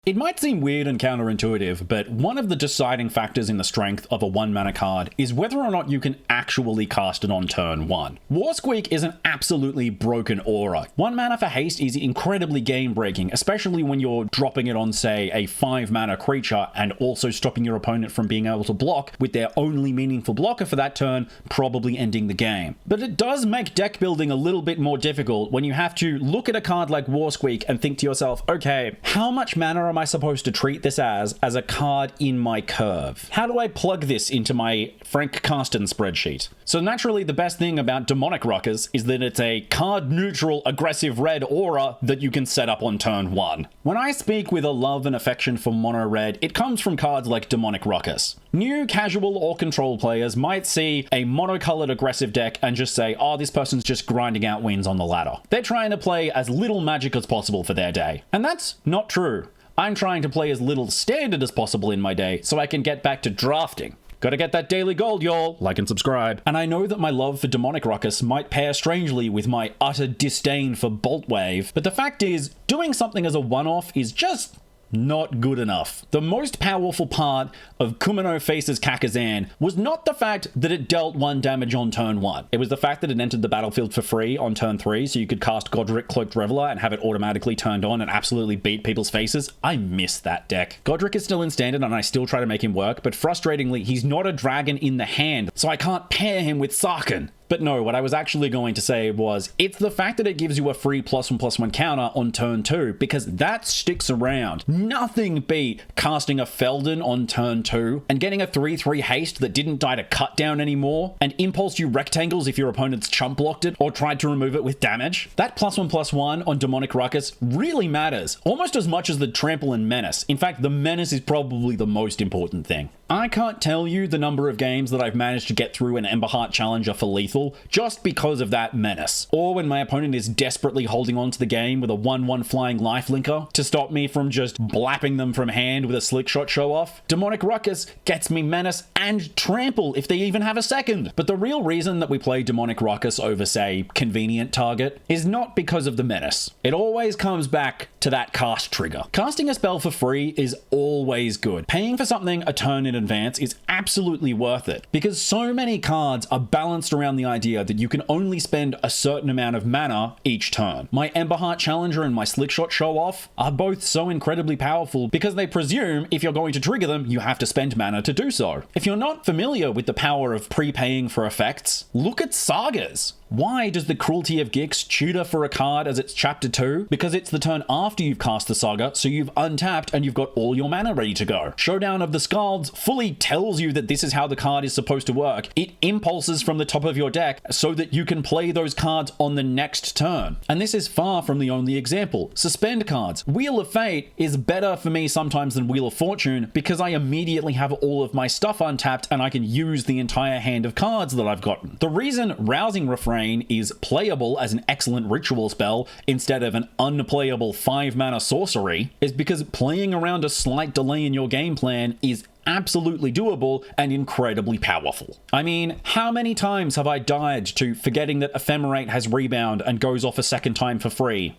It might seem weird and counterintuitive, but one of the deciding factors in the strength of a 1-mana card is whether or not you can actually cast it on turn 1. War Squeak is an absolutely broken aura. 1 mana for haste is incredibly game-breaking, especially when you're dropping it on, say, a 5-mana creature and also stopping your opponent from being able to block with their only meaningful blocker for that turn, probably ending the game. But it does make deck building a little bit more difficult when you have to look at a card like War Squeak and think to yourself, okay, how much mana am I supposed to treat this as a card in my curve? How do I plug this into my Frank Carsten spreadsheet? So naturally, the best thing about Demonic Ruckus is that it's a card-neutral aggressive red aura that you can set up on turn 1. When I speak with a love and affection for mono red, it comes from cards like Demonic Ruckus. New casual or control players might see a monocolored aggressive deck and just say, oh, this person's just grinding out wins on the ladder. They're trying to play as little magic as possible for their day. And that's not true. I'm trying to play as little standard as possible in my day so I can get back to drafting. Gotta get that daily gold, y'all. Like and subscribe. And I know that my love for Demonic Ruckus might pair strangely with my utter disdain for Bolt Wave, but the fact is, doing something as a one-off is just not good enough. The most powerful part of Kumino Faces Kakazan was not the fact that it dealt 1 damage on turn 1. It was the fact that it entered the battlefield for free on turn 3, so you could cast Godric Cloaked Reveler and have it automatically turned on and absolutely beat people's faces. I miss that deck. Godric is still in standard and I still try to make him work, but frustratingly, he's not a dragon in the hand, so I can't pair him with Sarkhan. But no, what I was actually going to say was, it's the fact that it gives you a free +1/+1 counter on turn 2, because that sticks around. Nothing beat casting a Feldon on turn 2 and getting a 3/3 haste that didn't die to cut down anymore, and impulse you rectangles if your opponent's chump blocked it or tried to remove it with damage. That +1/+1 on Demonic Ruckus really matters, almost as much as the Trample and Menace. In fact, the Menace is probably the most important thing. I can't tell you the number of games that I've managed to get through an Emberheart Challenger for lethal just because of that Menace. Or when my opponent is desperately holding on to the game with a 1/1 flying lifelinker to stop me from just blapping them from hand with a slick shot show off. Demonic Ruckus gets me Menace and Trample if they even have a second. But the real reason that we play Demonic Ruckus over, say, Convenient Target is not because of the Menace. It always comes back to that cast trigger. Casting a spell for free is always good. Paying for something a turn in advance is absolutely worth it, because so many cards are balanced around the idea that you can only spend a certain amount of mana each turn. My Emberheart Challenger and my Slickshot Show Off are both so incredibly powerful because they presume if you're going to trigger them, you have to spend mana to do so. If you're not familiar with the power of prepaying for effects, look at sagas. Why does the Cruelty of Gix tutor for a card as it's chapter 2? Because it's the turn after you've cast the saga, so you've untapped and you've got all your mana ready to go. Showdown of the Skalds fully tells you that this is how the card is supposed to work. It impulses from the top of your deck so that you can play those cards on the next turn. And this is far from the only example. Suspend cards. Wheel of Fate is better for me sometimes than Wheel of Fortune because I immediately have all of my stuff untapped and I can use the entire hand of cards that I've gotten. The reason Rousing Refrain is playable as an excellent ritual spell instead of an unplayable 5-mana sorcery is because playing around a slight delay in your game plan is absolutely doable and incredibly powerful. I mean, how many times have I died to forgetting that Ephemerate has rebound and goes off a second time for free?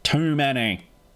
Too many.